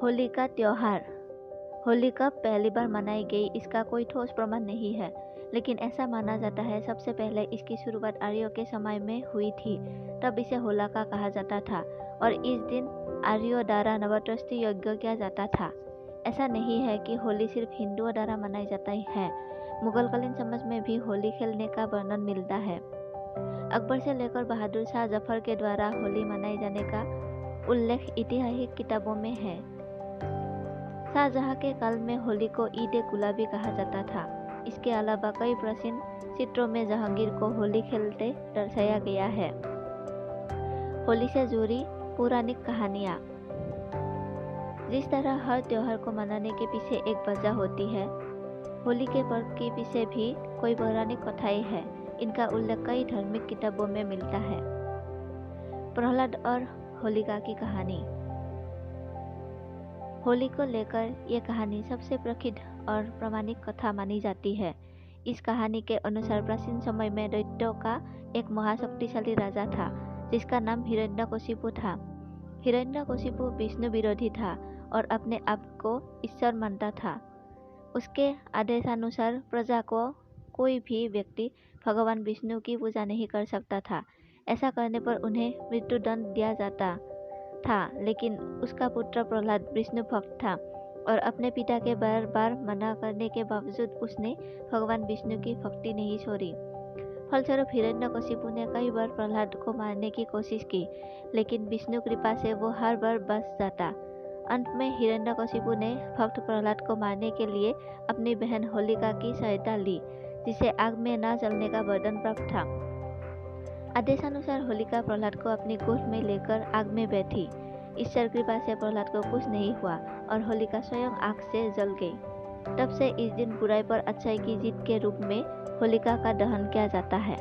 होली का त्योहार। होली कब पहली बार मनाई गई इसका कोई ठोस प्रमाण नहीं है, लेकिन ऐसा माना जाता है सबसे पहले इसकी शुरुआत आर्यों के समय में हुई थी। तब इसे होलिका कहा जाता था और इस दिन आर्यों द्वारा नवरात्रि यज्ञ किया जाता था। ऐसा नहीं है कि होली सिर्फ हिंदुओं द्वारा मनाई जाती है। मुगलकालीन समझ में भी होली खेलने का वर्णन मिलता है। अकबर से लेकर बहादुर शाह जफर के द्वारा होली मनाए जाने का उल्लेख ऐतिहासिक किताबों में है। शाहजहां के काल में होली को ईद गुलाबी कहा जाता था। इसके अलावा कई प्राचीन चित्रों में जहांगीर को होली खेलते दर्शाया गया है। होली से जुड़ी पौराणिक कहानियाँ। जिस तरह हर त्योहार को मनाने के पीछे एक वजह होती है, होली के पर्व के पीछे भी कोई पौराणिक कथाएं हैं। इनका उल्लेख कई धार्मिक किताबों में मिलता है। प्रहलाद और होलिका की कहानी। होली को लेकर यह कहानी सबसे प्रसिद्ध और प्रामाणिक कथा मानी जाती है। इस कहानी के अनुसार प्राचीन समय में दैत्यों का एक महाशक्तिशाली राजा था, जिसका नाम हिरण्यकशिपु था। हिरण्यकशिपु विष्णु विरोधी था और अपने आप को ईश्वर मानता था। उसके आदेशानुसार प्रजा को कोई भी व्यक्ति भगवान विष्णु की पूजा नहीं कर सकता था। ऐसा करने पर उन्हें मृत्युदंड दिया जाता था, लेकिन उसका पुत्र प्रहलाद विष्णु भक्त था और अपने पिता के बार बार मना करने के बावजूद उसने भगवान विष्णु की भक्ति नहीं छोड़ी। फलस्वरूप हिरण्यकशिपु ने कई बार प्रहलाद को मारने की कोशिश की, लेकिन विष्णु कृपा से वो हर बार बच जाता। अंत में हिरण्यकशिपु ने भक्त प्रहलाद को मारने के लिए अपनी बहन होलिका की सहायता ली, जिसे आग में न जलने का वरदान प्राप्त था। आदेशानुसार होलिका प्रहलाद को अपनी गोद में लेकर आग में बैठी। ईश्वर कृपा से प्रहलाद को कुछ नहीं हुआ और होलिका स्वयं आग से जल गई। तब से इस दिन बुराई पर अच्छाई की जीत के रूप में होलिका का दहन किया जाता है।